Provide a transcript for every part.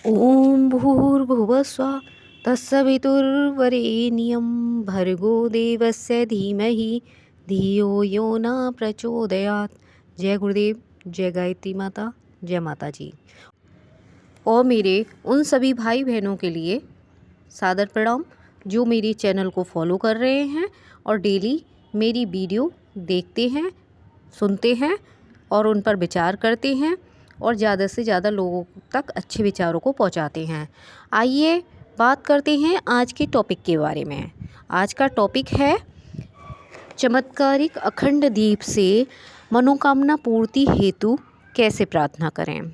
ओम भूर्भुवः स्वः तत्सवितुर्वरेण्यं भर्गो देवस्य धीमहि धियो यो न प्रचोदयात्। जय गुरुदेव, जय गायत्री माता, जय माता जी। और मेरे उन सभी भाई बहनों के लिए सादर प्रणाम जो मेरे चैनल को फॉलो कर रहे हैं और डेली मेरी वीडियो देखते हैं, सुनते हैं और उन पर विचार करते हैं और ज़्यादा से ज़्यादा लोगों तक अच्छे विचारों को पहुंचाते हैं। आइए बात करते हैं आज के टॉपिक के बारे में। आज का टॉपिक है चमत्कारिक अखंड दीप से मनोकामना पूर्ति हेतु कैसे प्रार्थना करें।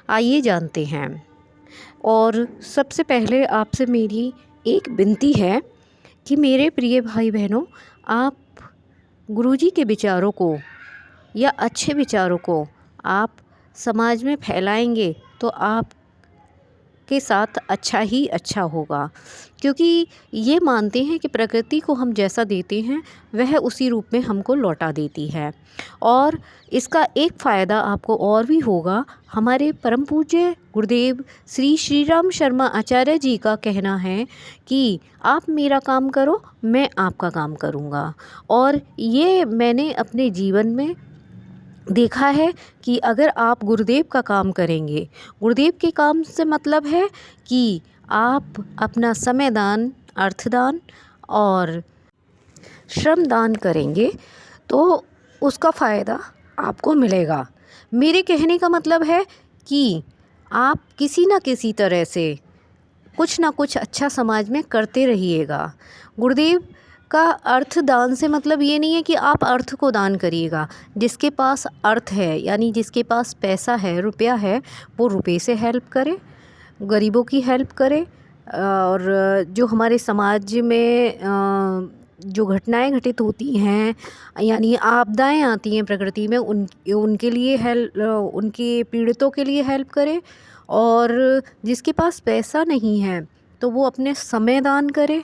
आइए जानते हैं। और सबसे पहले आपसे मेरी एक विनती है कि मेरे प्रिय भाई बहनों, आप गुरुजी के विचारों को या अच्छे विचारों को आप समाज में फैलाएंगे तो आप के साथ अच्छा ही अच्छा होगा, क्योंकि ये मानते हैं कि प्रकृति को हम जैसा देते हैं वह उसी रूप में हमको लौटा देती है। और इसका एक फ़ायदा आपको और भी होगा। हमारे परम पूज्य गुरुदेव श्री श्री राम शर्मा आचार्य जी का कहना है कि आप मेरा काम करो, मैं आपका काम करूँगा। और ये मैंने अपने जीवन में देखा है कि अगर आप गुरुदेव का काम करेंगे, गुरुदेव के काम से मतलब है कि आप अपना समय दान, अर्थदान और श्रम दान करेंगे तो उसका फ़ायदा आपको मिलेगा। मेरे कहने का मतलब है कि आप किसी न किसी तरह से कुछ ना कुछ अच्छा समाज में करते रहिएगा। गुरुदेव का अर्थ दान से मतलब ये नहीं है कि आप अर्थ को दान करिएगा। जिसके पास अर्थ है, यानी जिसके पास पैसा है, रुपया है, वो रुपये से हेल्प करे, गरीबों की हेल्प करे। और जो हमारे समाज में जो घटनाएं घटित होती हैं, यानी आपदाएं आती हैं प्रकृति में, उनके लिए उनके पीड़ितों के लिए हेल्प करे। और जिसके पास पैसा नहीं है तो वो अपने समय दान करे।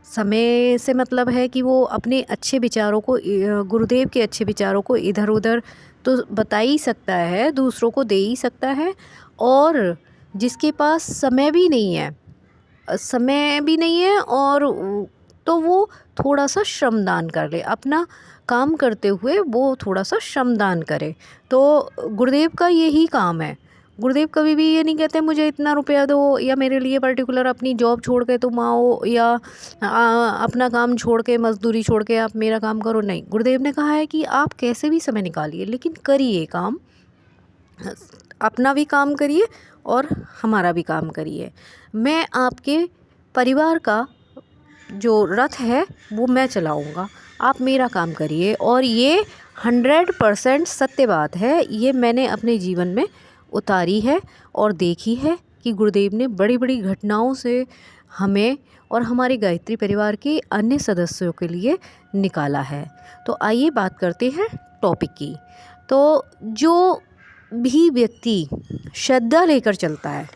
समय से मतलब है कि वो अपने अच्छे विचारों को, गुरुदेव के अच्छे विचारों को इधर उधर तो बता ही सकता है, दूसरों को दे ही सकता है। और जिसके पास समय भी नहीं है और तो वो थोड़ा सा श्रमदान कर ले, अपना काम करते हुए वो थोड़ा सा श्रमदान करे। तो गुरुदेव का यही काम है। गुरुदेव कभी भी ये नहीं कहते मुझे इतना रुपया दो या मेरे लिए पर्टिकुलर अपनी जॉब छोड़ के तुम आओ या अपना काम छोड़ के, मजदूरी छोड़ के आप मेरा काम करो। नहीं, गुरुदेव ने कहा है कि आप कैसे भी समय निकालिए लेकिन करिए काम, अपना भी काम करिए और हमारा भी काम करिए। मैं आपके परिवार का जो रथ है वो मैं चलाऊँगा, आप मेरा काम करिए। और ये 100% सत्य बात है। ये मैंने अपने जीवन में उतारी है और देखी है कि गुरुदेव ने बड़ी बड़ी घटनाओं से हमें और हमारे गायत्री परिवार के अन्य सदस्यों के लिए निकाला है। तो आइए बात करते हैं टॉपिक की। तो जो भी व्यक्ति श्रद्धा लेकर चलता है,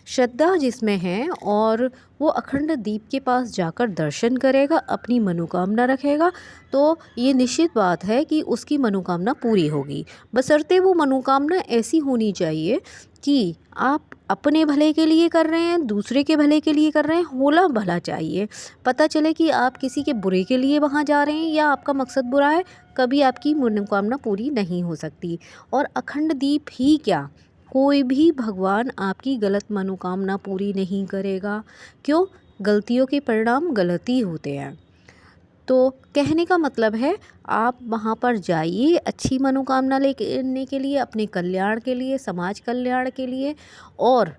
श्रद्धा जिसमें है, और वो अखंड दीप के पास जाकर दर्शन करेगा, अपनी मनोकामना रखेगा, तो ये निश्चित बात है कि उसकी मनोकामना पूरी होगी। बशर्ते वो मनोकामना ऐसी होनी चाहिए कि आप अपने भले के लिए कर रहे हैं, दूसरे के भले के लिए कर रहे हैं, होला भला चाहिए। पता चले कि आप किसी के बुरे के लिए वहाँ जा रहे हैं या आपका मकसद बुरा है, कभी आपकी मनोकामना पूरी नहीं हो सकती। और अखंड दीप ही क्या, कोई भी भगवान आपकी गलत मनोकामना पूरी नहीं करेगा। क्यों? गलतियों के परिणाम गलत ही होते हैं। तो कहने का मतलब है आप वहाँ पर जाइए अच्छी मनोकामना लेने के लिए, अपने कल्याण के लिए, समाज कल्याण के लिए। और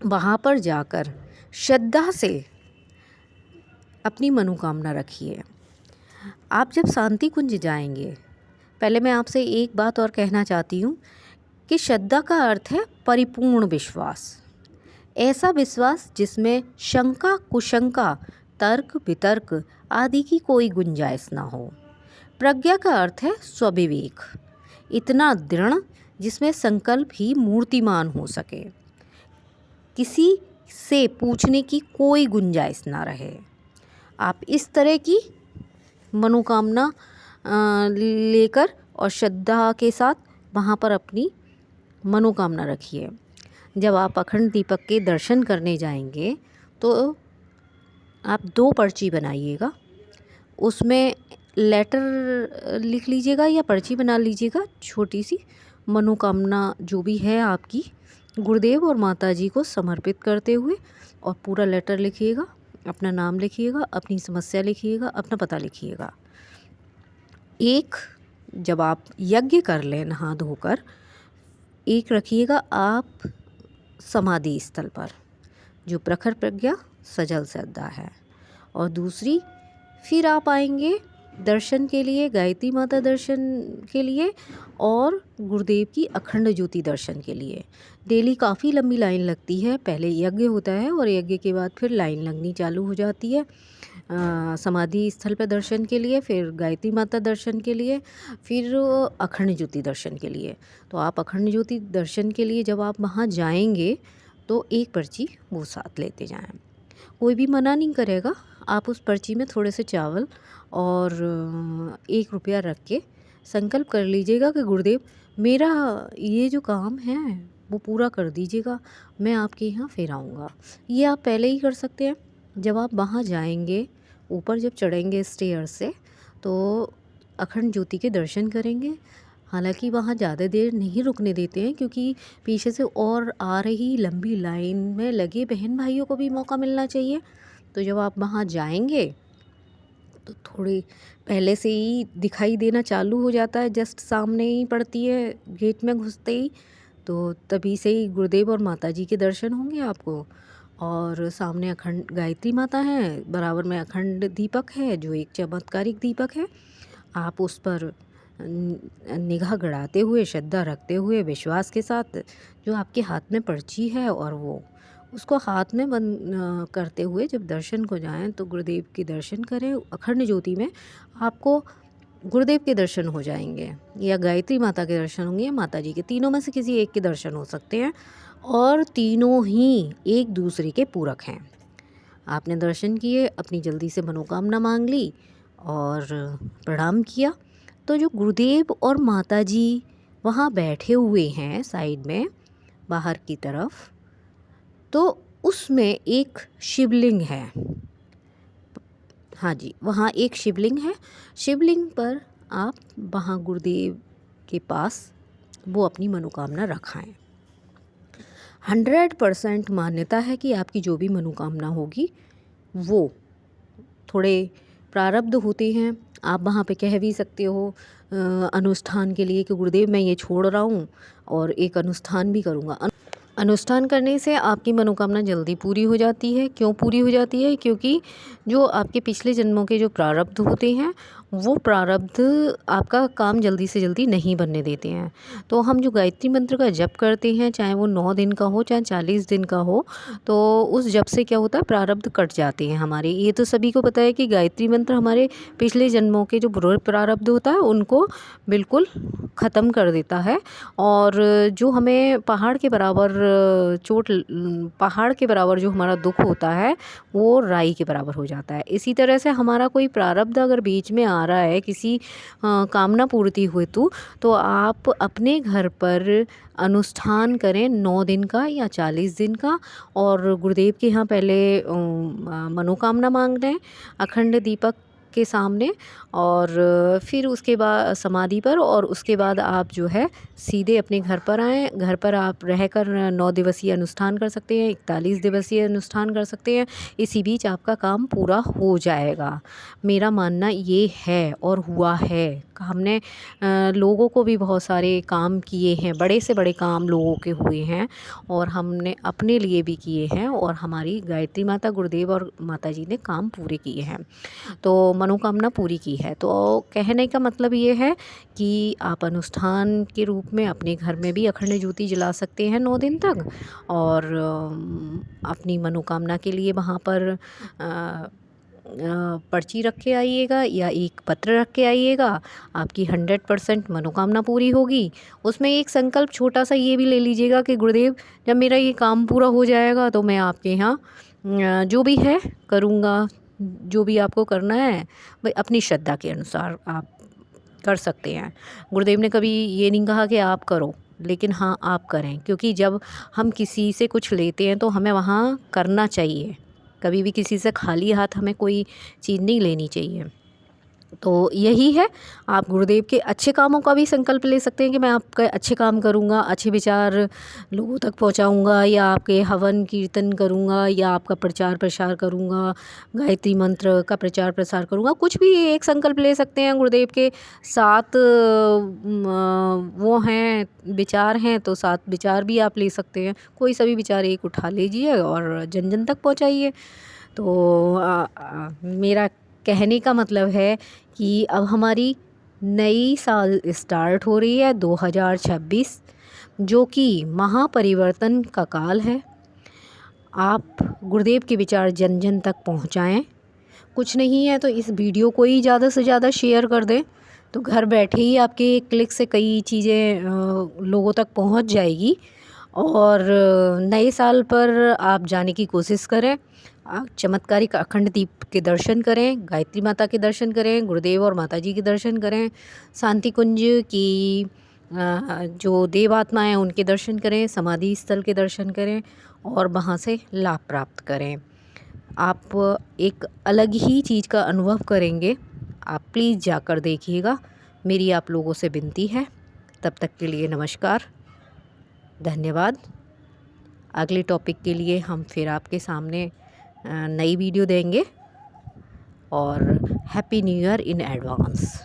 वहाँ पर जाकर श्रद्धा से अपनी मनोकामना रखिए। आप जब शांति कुंज जाएंगे, पहले मैं आपसे एक बात और कहना चाहती हूँ कि श्रद्धा का अर्थ है परिपूर्ण विश्वास। ऐसा विश्वास जिसमें शंका, कुशंका, तर्क, वितर्क आदि की कोई गुंजाइश ना हो। प्रज्ञा का अर्थ है स्वविवेक, इतना दृढ़ जिसमें संकल्प ही मूर्तिमान हो सके, किसी से पूछने की कोई गुंजाइश ना रहे। आप इस तरह की मनोकामना लेकर और श्रद्धा के साथ वहाँ पर अपनी मनोकामना रखिए। जब आप अखंड दीपक के दर्शन करने जाएंगे तो आप 2 पर्ची बनाइएगा, उसमें लेटर लिख लीजिएगा या पर्ची बना लीजिएगा छोटी सी, मनोकामना जो भी है आपकी गुरुदेव और माता जी को समर्पित करते हुए, और पूरा लेटर लिखिएगा, अपना नाम लिखिएगा, अपनी समस्या लिखिएगा, अपना पता लिखिएगा। एक जब आप यज्ञ कर लें नहा धोकर, एक रखिएगा आप समाधि स्थल पर जो प्रखर प्रज्ञा सजल श्रद्धा है, और दूसरी फिर आप आएंगे दर्शन के लिए, गायत्री माता दर्शन के लिए और गुरुदेव की अखंड ज्योति दर्शन के लिए। डेली काफ़ी लंबी लाइन लगती है, पहले यज्ञ होता है और यज्ञ के बाद फिर लाइन लगनी चालू हो जाती है समाधि स्थल पर दर्शन के लिए, फिर गायत्री माता दर्शन के लिए, फिर अखंड ज्योति दर्शन के लिए। तो आप अखंड ज्योति दर्शन के लिए जब आप वहाँ जाएंगे तो एक पर्ची वो साथ लेते जाएं, कोई भी मना नहीं करेगा। आप उस पर्ची में थोड़े से चावल और 1 रुपया रख के संकल्प कर लीजिएगा कि गुरुदेव मेरा ये जो काम है वो पूरा कर दीजिएगा, मैं आपके यहाँ फिर आऊँगा। ये आप पहले ही कर सकते हैं। जब आप वहाँ जाएंगे, ऊपर जब चढ़ेंगे स्टेयर से, तो अखंड ज्योति के दर्शन करेंगे। हालांकि वहाँ ज़्यादा देर नहीं रुकने देते हैं, क्योंकि पीछे से और आ रही लंबी लाइन में लगे बहन भाइयों को भी मौका मिलना चाहिए। तो जब आप वहाँ जाएंगे तो थोड़ी पहले से ही दिखाई देना चालू हो जाता है, जस्ट सामने ही पड़ती है गेट में घुसते ही, तो तभी से ही गुरुदेव और माता जी के दर्शन होंगे आपको। और सामने अखंड गायत्री माता है, बराबर में अखंड दीपक है जो एक चमत्कारिक दीपक है। आप उस पर निगाह गड़ाते हुए, श्रद्धा रखते हुए, विश्वास के साथ जो आपके हाथ में पर्ची है और वो उसको हाथ में बंद करते हुए जब दर्शन को जाएं तो गुरुदेव के दर्शन करें। अखंड ज्योति में आपको गुरुदेव के दर्शन हो जाएंगे या गायत्री माता के दर्शन होंगे या माता जी के, तीनों में से किसी एक के दर्शन हो सकते हैं, और तीनों ही एक दूसरे के पूरक हैं। आपने दर्शन किए, अपनी जल्दी से मनोकामना मांग ली और प्रणाम किया, तो जो गुरुदेव और माता जी वहाँ बैठे हुए हैं साइड में बाहर की तरफ, तो उसमें एक शिवलिंग है। हाँ जी, वहाँ एक शिवलिंग है। शिवलिंग पर आप वहाँ गुरुदेव के पास वो अपनी मनोकामना रखाएं। 100% मान्यता है कि आपकी जो भी मनोकामना होगी वो, थोड़े प्रारब्ध होते हैं, आप वहाँ पे कह भी सकते हो अनुष्ठान के लिए कि गुरुदेव मैं ये छोड़ रहा हूँ और एक अनुष्ठान भी करूँगा। अनुष्ठान करने से आपकी मनोकामना जल्दी पूरी हो जाती है। क्यों पूरी हो जाती है? क्योंकि जो आपके पिछले जन्मों के जो प्रारब्ध होते हैं वो प्रारब्ध आपका काम जल्दी से जल्दी नहीं बनने देते हैं। तो हम जो गायत्री मंत्र का जप करते हैं, चाहे वो 9 दिन का हो चाहे 40 दिन का हो, तो उस जप से क्या होता है, प्रारब्ध कट जाते हैं हमारे। ये तो सभी को पता है कि गायत्री मंत्र हमारे पिछले जन्मों के जो बुरे प्रारब्ध होता है उनको बिल्कुल ख़त्म कर देता है, और जो हमें पहाड़ के बराबर पहाड़ के बराबर जो हमारा दुख होता है वो राई के बराबर हो जाता है। इसी तरह से हमारा कोई प्रारब्ध अगर बीच में आ रहा है किसी कामना पूर्ति हेतु, तो आप अपने घर पर अनुष्ठान करें 9 दिन का या 40 दिन का, और गुरुदेव के यहाँ पहले मनोकामना मांग लें अखंड दीपक के सामने, और फिर उसके बाद समाधि पर, और उसके बाद आप जो है सीधे अपने घर पर आएँ। घर पर आप रहकर 9 दिवसीय अनुष्ठान कर सकते हैं, 41 दिवसीय अनुष्ठान कर सकते हैं। इसी बीच आपका काम पूरा हो जाएगा, मेरा मानना ये है और हुआ है। हमने लोगों को भी बहुत सारे काम किए हैं, बड़े से बड़े काम लोगों के हुए हैं, और हमने अपने लिए भी किए हैं, और हमारी गायत्री माता, गुरुदेव और माता जी ने काम पूरे किए हैं, तो मनोकामना पूरी की है। तो कहने का मतलब ये है कि आप अनुष्ठान के रूप में अपने घर में भी अखंड ज्योति जला सकते हैं 9 दिन तक, और अपनी मनोकामना के लिए वहाँ पर पर्ची रख के आइएगा या एक पत्र रख के आइएगा, आपकी 100% मनोकामना पूरी होगी। उसमें एक संकल्प छोटा सा ये भी ले लीजिएगा कि गुरुदेव जब मेरा ये काम पूरा हो जाएगा तो मैं आपके यहाँ जो भी है करूँगा, जो भी आपको करना है भाई अपनी श्रद्धा के अनुसार आप कर सकते हैं। गुरुदेव ने कभी ये नहीं कहा कि आप करो, लेकिन हाँ आप करें, क्योंकि जब हम किसी से कुछ लेते हैं तो हमें वहाँ करना चाहिए। कभी भी किसी से खाली हाथ हमें कोई चीज़ नहीं लेनी चाहिए। तो यही है, आप गुरुदेव के अच्छे कामों का भी संकल्प ले सकते हैं कि मैं आपका अच्छे काम करूँगा, अच्छे विचार लोगों तक पहुँचाऊँगा, या आपके हवन कीर्तन करूँगा, या आपका प्रचार प्रसार करूँगा, गायत्री मंत्र का प्रचार प्रसार करूँगा। कुछ भी एक संकल्प ले सकते हैं। गुरुदेव के 7 वो हैं विचार हैं, तो 7 विचार भी आप ले सकते हैं। कोई सा भी विचार एक उठा लीजिए और जन जन तक पहुँचाइए। तो मेरा कहने का मतलब है कि अब हमारी नई साल स्टार्ट हो रही है 2026, जो कि महापरिवर्तन का काल है। आप गुरुदेव के विचार जन जन तक पहुंचाएं। कुछ नहीं है तो इस वीडियो को ही ज़्यादा से ज़्यादा शेयर कर दें, तो घर बैठे ही आपके क्लिक से कई चीज़ें लोगों तक पहुंच जाएगी। और नए साल पर आप जाने की कोशिश करें। चमत्कारिक अखंड दीप के दर्शन करें, गायत्री माता के दर्शन करें, गुरुदेव और माता जी के दर्शन करें, शांति कुंज की जो देवात्मा हैं उनके दर्शन करें, समाधि स्थल के दर्शन करें और वहाँ से लाभ प्राप्त करें। आप एक अलग ही चीज़ का अनुभव करेंगे। आप प्लीज़ जाकर देखिएगा, मेरी आप लोगों से विनती है। तब तक के लिए नमस्कार, धन्यवाद। अगले टॉपिक के लिए हम फिर आपके सामने नई वीडियो देंगे, और happy new year in advance.